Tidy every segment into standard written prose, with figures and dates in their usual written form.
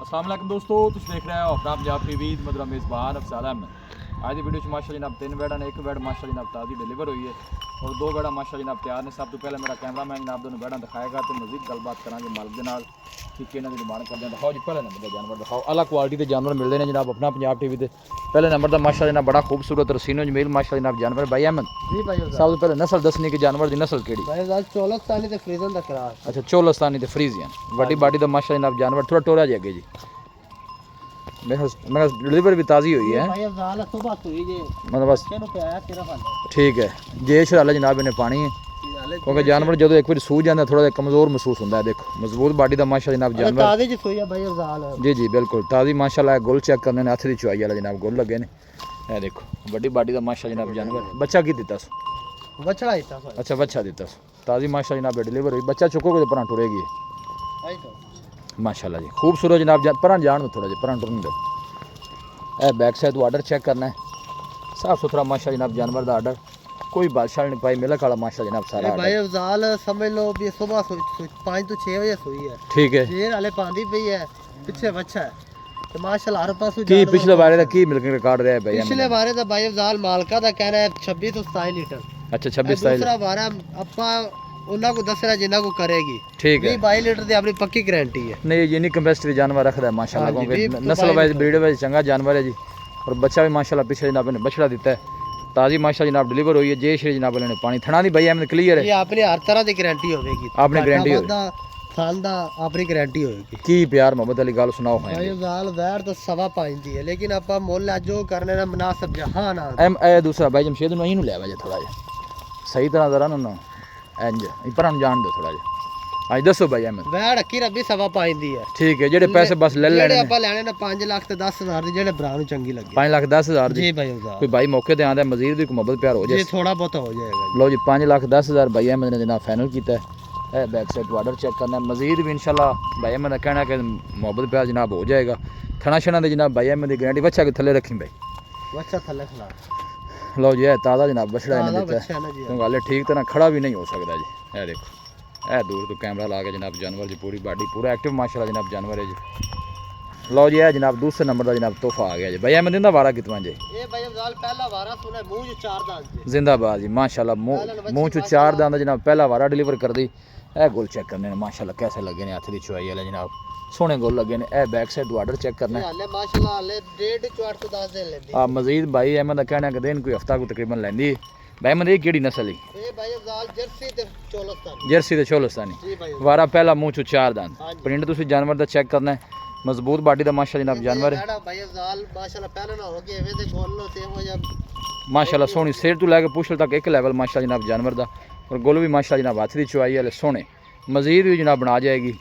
अस्सलाम वालेकुम दोस्तों, तुम देख रहे हो अपना पंजाब टीवी मदरा मेज़बान अफसाल अहमद। आज की वीडियो माशा जनाब 3 बैडा ने 1 बैड माशा जनाब ताज़ी डिलीवर हुई है और 2 बैडा माशा जनाब तैयार ने। सब तो पहले मेरा कैमरा मैन जनाब दोनों बैडा दिखाएगा तो मजीद गलबात करेंगे मालिक के नाल कि इन्हों की डिमांड करते हैं। दिखाओ जी पहले नंबर का जानवर दिखाओ, अलग क्वालिटी के जानवर मिलते हैं जनाब अपना पंजाब टीवी से। पहले नंबर का माशा जनाब बड़ा खूबसूरत रसीनो जमील माशा जनाब जानवर भाई अहमद जी भाई सब तो पहले नस्ल दसनी कि जानवर की नस्ल केड़ी? भाई आज चोलस्तानी ते फ्रीजन दा करार। अच्छा चोलस्तानी ते फ्रीजियन वड्डी बाडी का माशा जनाब जानवर थोड़ा टोरा जी अगे जी मैं डिलीवर भी ताज़ी हुई है भाई जाल सुबह सुई जे मतलब बस केनु पे आया तेरा फल ठीक है जे शराला जनाब इन्हें पानी है क्योंकि जानवर जो एक बार सूझ जाता थोड़ा कमज़ोर महसूस होता है। देखो मजबूत बाडी का माशा जनाब जानवर ताज़ी जी सुई है भाई जाल जी जी बिल्कुल ताज़ी माशाल्लाह। गुल चेक करने हथ की चुआई वाला जनाब गुल लगे ने। ये देखो बड़ी बाडी का माशा जनाब जानवर। बच्चा की दिता सो? बछड़ा ही था भाई। अच्छा बच्चा दिता सो ताज़ी माशा जनाब डिलीवर हुई। बच्चा चुकोगे तो परां टुरेगी भाई तो माशाल्लाह जी खूबसूरत जनाब परां जान दो थोड़ा जिहा परां टुरन दो। ए बैक साइड तो आर्डर चेक करना है साफ सुथरा माशा जनाब जानवर का आर्डर कोई बादशाह नहीं पाई मिलक वाला माशा जनाब सारा भाई जाल समझ लो भी सुबह 5 तो 6 बजे सुई है। ठीक है शेर वाले पांदी पई है पीछे बच्चा है तो माशाल्लाह हर पासों की पिछले बारे का की मिल्किंग रिकॉर्ड रहा है भाई? पिछले बारे दा भाई जाल मालका दा कहना है 26 तो 27 लीटर। अच्छा 26 27 दूसरा बारा अपा ਉਹਨਾਂ ਕੋ ਦੱਸਣਾ ਜਿੰਨਾ ਕੋ ਕਰੇਗੀ ठीक है 22 ਲੀਟਰ ਦੀ ਆਪਣੀ ਪੱਕੀ ਗਾਰੰਟੀ ਹੈ। नहीं ये नहीं कैपेसिटी जानवर रखता है माशाल्लाह हाँ जी, क्योंकि 20 नस्ल वाइज ब्रीड वाइज चंगा जानवर है जी। और बच्चा भी माशाल्लाह पिछले जनाब ने बछड़ा दिता है ताज़ी माशा जनाब डिलीवर हुई है। जे श्री जनाब ने पानी थना दी भाई एम क्लियर है ਇਹ ਆਪਣੀ ਹਰ ਤਰ੍ਹਾਂ ਦੀ ਗਾਰੰਟੀ ਹੋਵੇਗੀ। ਆਪਣੀ guarantee ਹੋਵੇਗੀ। ਦਾ ਸਾਲ ਦਾ ਆਪਣੀ ਗਾਰੰਟੀ ਹੋਵੇਗੀ। की प्यार मोहम्मद अली गल सुनाओ है ਭਾਈ ਜ਼ਾਲ ਵੈਰ ਤਾਂ ਸਵਾ ਪਾਈਂਦੀ ਹੈ ਲੇਕਿਨ ਆਪਾਂ ਮੁੱਲ ਜੋ ਕਰਨੇ ਨਾ ਮੁਨਾਸਬ ਜਹਾਨ ਆ एम ए दूसरा भाई जमशेद नु इनु ले आवा थोड़ा जिहा सही तरह जरा ना इंज पर जान दो थोड़ा जिहा आज दसो भाई एम ਵੈਰ ਅੱਕੀ ਰੱਬੀ ਸਵਾ ਪਾਈਂਦੀ ਹੈ। ठीक है जेडे पैसे बस ले ਜਿਹੜੇ लेने ਆਪਾਂ ਲੈਣੇ ਨੇ 5 ਲੱਖ ਤੇ 10,000 ਦੇ ਜਿਹੜੇ ਭਰਾ ਨੂੰ ਚੰਗੀ ਲੱਗੇ 5 लाख 10 हज़ार ਜੀ जी ਭਾਈ ਜ਼ਾਲ कोई भाई मौके ते आंदा मजीद भी कोई मोहब्बत प्यार हो ਜੀ जाए ਥੋੜਾ ਬਹੁਤ ਹੋ ਜਾਏਗਾ ਜੀ। लो जी 5 लाख 10 हज़ार भाई अहमद ने जनाब फाइनल किया है। बैक साइड ऑर्डर चेक करना है मजीद भी इंशाल्लाह भाई अहमद का कहना है कि मोहब्बत प्यार जनाब हो जाएगा। थना शना दे जनाब भाई अहमद की गारंटी बच्चा के थले रखी भाई। ਬੱਚਾ ਥੱਲੇ ਖਲਾ लो जी है ताज़ा जनाब बछड़ा इन्हें ਤਾਜ਼ਾ दिता ਬੱਚਾ ਨਾ ਜੀ। है क्योंकि हाले ठीक तरह खड़ा भी नहीं हो सकता जी। ये देखो ए दूर तो कैमरा ला के जनाब जानवर जी पूरी बॉडी पूरा एक्टिव माशाल्लाह जनाब जानवर है जी। लो जी है जनाब दूसरे नंबर का जनाब तोहफा आ गया जी। भाई अहमद इंदा वारा कितना जी? ਇਹ ਭਾਈ ਜ਼ਾਲ ਪਹਿਲਾ ਵਾਰਾ ਸੁਣਾ ਮੂੰਹ ਚ 4 ਦੰਦ ਜੀ। जिंदाबाद जी माशाल्लाह मुंह चो 4 दांद जनाब पहला वारा डिलीवर कर दी। ए गोल चेक करने ने माशाल्लाह कैसे लगे ने हाथ दी चुआई वाले जनाब सोहने गोल लगे ने। ए बैक साइड ऑर्डर चेक करना है ਹਾਲੇ ਮਾਸ਼ਾਅੱਲਾ ਹਾਲੇ 1.5 ਤੋਂ 8 ਤੋਂ 10 ਦਿਨ ਲੈਂਦੀ। आ मजीद भाई अहमद का कहना है कि दिन कोई हफ्ता को तकरीबन लैंदी। भाई अहमद ये केड़ी नस्ल है? ਇਹ ਭਾਈ ਜ਼ਾਲ ਜਰਸੀ ਤੇ ਚੋਲਸਤਾਨ जर्सी ते छोलस्तानी ਜੀ ਭਾਈ वारा पहला मुंह चो 4 दांद हाँ जी। प्रिंट तुसी जानवर दा चेक करना है मजबूत बॉडी दा माशा जनाब जानवर है ਜਿਹੜਾ ਭਾਈ ਜ਼ਾਲ ਮਾਸ਼ਾਅੱਲਾ ਪਹਿਲਾਂ ਨਾ ਹੋ ਕੇ ਐਵੇਂ ਦੇ ਗੋਲ ਲੋ ਤੇ ਹੋ ਜਾ माशाल्लाह सोहनी सिर तो लैके पुछल तक एक लेवल माशा जनाब जानवर दा। और गुल भी माशा जनाब हाथ दी चुआई वाले सोहने मजीद भी जनाब बना जाएगी।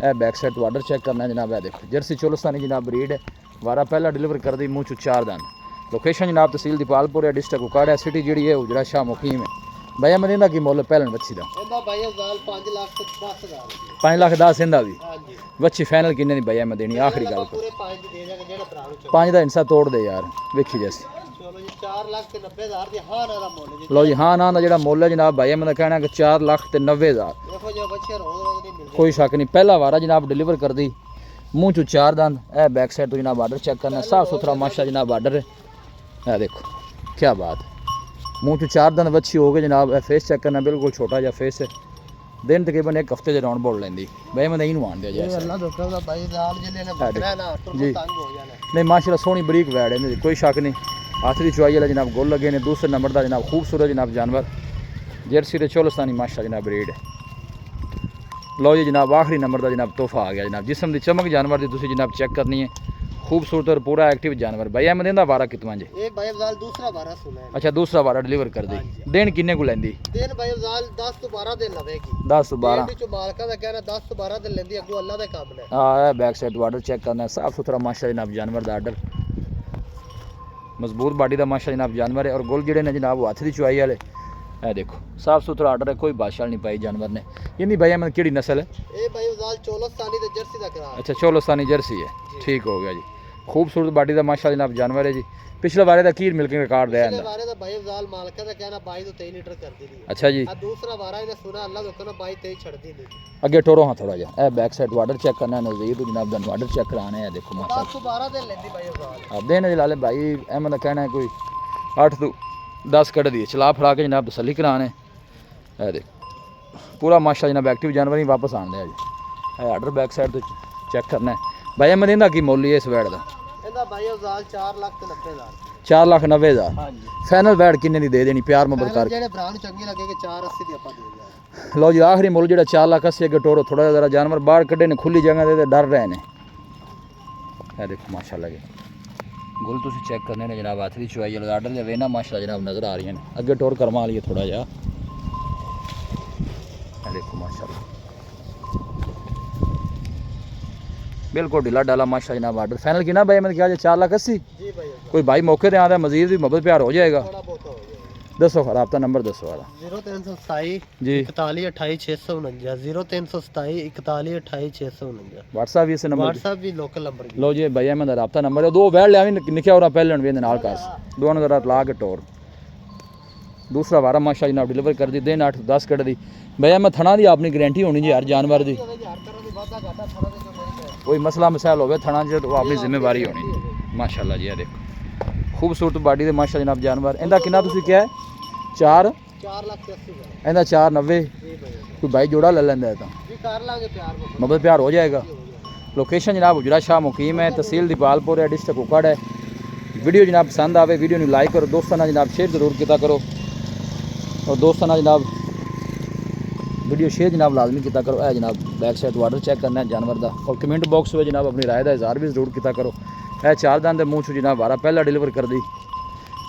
ए बैक साइड तो ऑर्डर चेक करना है जनाब। है देखो जर्सी चोलस्तानी जनाब ब्रीड है वारा पहला डिलीवर कर दी मुँह चो 4 दांद। लोकेशन जनाब तहसील दीपालपुर है डिस्ट्रिक्ट उकाड़ा सिटी जी है उजड़ा शाह मुकीम है। भाई अहमद इंदा की मुल पहलन बच्ची दा? ਇਹਦਾ ਭਾਈ ਜ਼ਾਲ 5 ਲੱਖ ਤੇ 10,000 ਜੀ। 5 लाख 10 इंदा भी ਹਾਂਜੀ बच्ची फाइनल किन्ने दी भाई अहमद देनी आखिरी गल ਪੂਰੇ 5 ਦੀ ਦੇ ਜਾਗੇ ਜਿਹੜਾ ਭਰਾ ਨੂੰ ਚਾਹੀਦਾ। 5 दा इंसा तोड़ दे यार वेखी जैसी। ਚਲੋ ਜੀ 4 ਲੱਖ ਤੇ 90,000 ਦੀ ਹਾਂ ਨਾ ਦਾ ਮੁੱਲ ਜੀ। लो जी हाँ ना दा जेड़ा मुल है जनाब भाई अहमद का कहना है कि 4 लाख ते 90 हज़ार ਦੇਖੋ ਜੇ ਬੱਚੇ ਰੋਜ਼ ਰੋਜ਼ नहीं मिलते। कोई शक नहीं पहला वारा जनाब डिलीवर कर दी मुँह चो 4 दांद। ए बैक साइड तो जनाब आर्डर चेक करना है साफ सुथरा माशा जनाब आर्डर है। ए देखो क्या बात मुँह चो 4 दांद बच्ची हो गई जनाब। ए फेस चेक करना बिल्कुल छोटा जहा फेस है दिन तकरीबन एक हफ्ते के राउंड बोल लेंदी भाई मैं नहीं मान दिया ਇਹ जाए ਅੱਲਾ ਦਾ ਕਰਦਾ ਭਾਈ ਜ਼ਾਲ ਜਿਹਨੇ ਨੇ ਬੱਕਰਾ ਨਾ जी। ਟੁਰ ਤੰਗ ਹੋ ਜਾਣਾ। नहीं माशाल्लाह सोहनी बरीक वैड है कोई शक नहीं आखिरी चुआई वाला जनाब गोल लगे ने। दूसरे नंबर का जनाब खूबसूरत जनाब जानवर जर्सी ते चोलस्तानी माशा जनाब ब्रीड है। लो जी जनाब आखिरी नंबर का जनाब तोहफा आ गया जनाब जिसम की चमक जानवर की तुसी जनाब चेक करनी है खूबसूरत और पूरा एक्टिव जानवर। भाई अहमद इंदा वारा कितना जी? ਇਹ ਭਾਈ ਜ਼ਾਲ ਦੂਸਰਾ ਵਾਰਾ ਸੁਣਾ ਹੈ। अच्छा दूसरा वारा डिलीवर कर दी दिन किन्ने को लैंदी? ਦਿਨ ਭਾਈ ਜ਼ਾਲ 10 ਤੋਂ 12 ਦਿਨ ਲਵੇਗੀ। 10 तो 12 ਵਿੱਚ ਮਾਲਕਾਂ ਦਾ ਕਹਿਣਾ 10 ਤੋਂ 12 ਦਿਨ ਲੈਂਦੀ ਅੱਗੋਂ ਅੱਲਾ ਦਾ ਕੰਮ ਨੇ। हाँ बैक साइड ऑर्डर चेक करना है साफ सुथरा माशा जनाब जानवर का आर्डर मजबूत बॉडी का माशा जनाब जानवर है। और गुल जड़े ने जनाब हाथ की चुआई वाले ए देखो साफ सुथरा आर्डर है कोई बादशाह नहीं पाई जानवर ने। इन्नी भाई अहमद केड़ी नस्ल है? ਇਹ ਭਾਈ ਜ਼ਾਲ ਚੋਲਸਤਾਨੀ ਤੇ ਜਰਸੀ ਦਾ ਕਰਾਰ। अच्छा चोलस्तानी जर्सी है ठीक हो गया जी खूबसूरत बॉडी का माशा जनाब जानवर है जी। ਪਿਛਲੇ ਵਾਰੇ ਦਾ ਕੀ ਮਿਲਕਿੰਗ ਰਿਕਾਰਡ ਰਿਹਾ पिछले ਇਹਦਾ बारे दा भाई अफजाल मालिक दा कहना 22 तो 23 लीटर कर दी दी ਅੱਛਾ ਜੀ आ दूसरा बारा इने सुना अल्लाह तो कहना 22 23 छड़ दी दी ਅੱਗੇ ਟੋਰੋ ਹਾਂ ਥੋੜਾ ਜਿਹਾ ਇਹ ਬੈਕ ਸਾਈਡ ਵਾਟਰ ਚੈੱਕ ਕਰਨਾ ਨਜ਼ਦੀਕ ਤੋਂ ਜਨਾਬ ਦਾ ਵਾਟਰ ਚੈੱਕ ਕਰਾਣੇ ਆ ਦੇਖੋ ਮਾਸ਼ਾ 10 ਤੋਂ 12 ਦੇ ਲੈਂਦੀ भाई अफजाल ਆਪ ਦੇ ਨੇ ਜਲਾਲੇ ਭਾਈ ਅਹਿਮਦ ਦਾ ਕਹਿਣਾ ਹੈ ਕੋਈ 8 ਤੋਂ 10 ਕੱਢ ਦੀ ਚਲਾ ਫੜਾ ਕੇ ਜਨਾਬ ਤਸੱਲੀ ਕਰਾਣੇ ਇਹ ਦੇ ਪੂਰਾ ਮਾਸ਼ਾ ਜਨਾਬ ਐਕਟਿਵ ਜਾਨਵਰ ਹੀ ਵਾਪਸ ਆਉਂਦੇ ਆ ਜੀ ਇਹ ਆਰਡਰ ਬੈਕ ਸਾਈਡ ਤੋਂ ਚੈੱਕ ਕਰਨਾ ਹੈ ਭਾਈ ਅਹਿਮਦ ਇਹਦਾ ਕੀ ਮੁੱਲ ਹੈ ਇਸ ਵੈੜ ਦਾ ਇਹਦਾ भाई अफजाल 4 लाख ते 90 हज़ार 4,90,000 हाँ जी ਫਾਈਨਲ ਵੈੜ ਕਿੰਨੇ ਦੀ ਦੇ ਦੇਣੀ ਪਿਆਰ ਮੁਹੱਬਤ ਕਰਕੇ ਜਿਹੜੇ ਭਰਾ ਨੂੰ ਚੰਗੀ ਲੱਗੇ ਕਿ 480 ਦੀ ਆਪਾਂ ਦੇ ਦਿਆਂਗੇ ਲਓ ਜੀ ਆਖਰੀ ਮੁੱਲ ਜਿਹੜਾ 4,80,000 ਅੱਗੇ ਟੋਰੋ ਥੋੜਾ ਜਿਹਾ ਜ਼ਰਾ ਜਾਨਵਰ ਬਾਹਰ ਕੱਢੇ ਨੇ ਖੁੱਲੀ ਜਗ੍ਹਾ ਤੇ ਡਰ ਰਹੇ ਨੇ ਇਹ ਦੇਖੋ ਮਾਸ਼ਾਅੱਲਾ ਜੀ ਗੁੱਲ ਤੁਸੀਂ ਚੈੱਕ ਕਰਨੇ ਨੇ ਜਨਾਬ ਹੱਥ ਦੀ ਚੁਆਈ ਵਾਲਾ ਆਰਡਰ ਦੇ ਵੇਨਾ ਮਾਸ਼ਾਅੱਲਾ ਜਨਾਬ ਨਜ਼ਰ ਆ ਰਹੀਆਂ ਨੇ ਅੱਗੇ ਟੋਰ ਕਰਵਾ ਲਈਏ ਥੋੜਾ ਜਿਹਾ ਇਹ ਦੇਖੋ ਮਾਸ਼ਾਅੱਲਾ ਬਿਲਕੁਲ ਢਿਲਾ ਡਾਲਾ ਮਾਸ਼ਾਅੱਲਾ ਜਨਾਬ ਆਰਡਰ ਫਾਈਨਲ ਕਿੰਨਾ ਭਾਈ ਮੈਂ ਕਿਹਾ ਜੇ 4,80,000 जी भाई ਕੋਈ ਭਾਈ ਮੌਕੇ ਤੇ ਆਉਂਦਾ ਮਜ਼ੀਦ ਵੀ ਮੁਹੱਬਤ ਪਿਆਰ ਹੋ ਜਾਏਗਾ थोड़ा बहुत हो जाएगा ਦੱਸੋ ਫਿਰ ਆਪਦਾ ਨੰਬਰ ਦੱਸੋ ਵਾਲਾ 0327 ਜੀ 41 28 649 0327 41 28 649 WhatsApp ਵੀ ਇਸ ਨੰਬਰ WhatsApp ਵੀ ਲੋਕਲ ਨੰਬਰ ਲੋ ਜੀ ਭਾਈ ਅਹਿਮਦ ਦਾ ਰਾਬਤਾ ਨੰਬਰ ਹੈ ਦੋ ਬੈਠ ਲਿਆ ਵੀ ਨਿੱਕਿਆ ਹੋਰਾ ਪਹਿਲੇ ਹੁਣ ਵੀ ਇਹਦੇ ਨਾਲ ਕਰ ਦੋਨੋਂ ਦਾ ਲਾ ਕੇ ਟੋਰ ਦੂਸਰਾ ਵਾਰਾ ਮਾਸ਼ਾ ਜਨਾਬ ਡਿਲੀਵਰ ਕਰ ਦੀ ਦਿਨ 8 10 ਕੱਢ ਦੀ ਭਾਈ ਅਹਿਮਦ ਥਣਾ ਦੀ ਆਪਣੀ ਗਾਰੰਟੀ ਹੋਣੀ ਜੀ ਹਰ ਜਾਨਵਰ ਦੀ ਹਰ ਤਰ੍ਹਾਂ ਦੀ ਵਾਧਾ ਘਾਟਾ ਥੋੜਾ ਦੇ ਜੋ ਮੇਰੇ ਕੋਈ ਮਸਲਾ ਮਸਾਇਲ ਹੋਵੇ ਥਣਾ ਚ ਉਹ ਆਪਣੀ ਜ਼ਿੰਮੇਵਾਰੀ ਹੋਣੀ ਮਾਸ਼ਾਅੱਲਾ ਜੀ ਇਹ ਦੇਖੋ ਖੂਬਸੂਰਤ ਬਾਡੀ ਦੇ ਮਾਸ਼ਾ ਜਨਾਬ ਜਾਨਵਰ ਇਹਦਾ ਕਿੰਨਾ ਤੁਸੀਂ ਕਿਹਾ 4 4 ਲੱਖ 80 ਹਜ਼ਾਰ ਇਹਦਾ 490 ਜੀ ਭਾਈ ਕੋਈ ਭਾਈ ਜੋੜਾ ਲੈ ਲੈਂਦਾ ਹੈ ਤਾਂ ਜੀ ਕਰ ਲਾਂਗੇ ਪਿਆਰ ਮੁਹੱਬਤ ਮੁਹੱਬਤ ਪਿਆਰ ਹੋ ਜਾਏਗਾ ਲੋਕੇਸ਼ਨ ਜਨਾਬ ਉਜੜਾ ਸ਼ਾਹ ਮੁਕੀਮ ਹੈ ਤਹਿਸੀਲ ਦੀਪਾਲਪੁਰ ਹੈ डिस्ट्रिक्ट कुकड़ है वीडियो जनाब पसंद आवे वीडियो ਨੂੰ लाइक करो दोस्तों ਨਾਲ जनाब शेयर जरूर किया करो और दोस्तों ਨਾਲ जनाब वीडियो शेयर जनाब लाजमी किया करो है जनाब बैक साइड वाटर चेक करना है जानवर का और कमेंट बॉक्स में जनाब अपनी राय का इजहार भी जरूर किया करो है 4 दिन के मूँह चो जनाब वारा पहला डिलीवर कर दी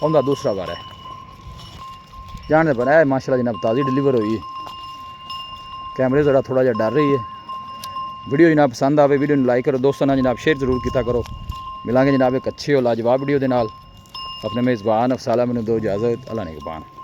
उनका दूसरा वारा है जानते पर है माशाल्लाह जनाब ताज़ी डिलीवर हुई है कैमरे जरा थोड़ा जहा डर रही है वीडियो जनाब पसंद आवे वीडियो लाइक करो दोस्तों ਨਾਲ जनाब शेयर जरूर किया करो मिलांगे जनाब एक अच्छी और लाजवाब वीडियो के नाल अपने मेज़बान अफसाला मैंने दो इजाज़त अल्लाह ने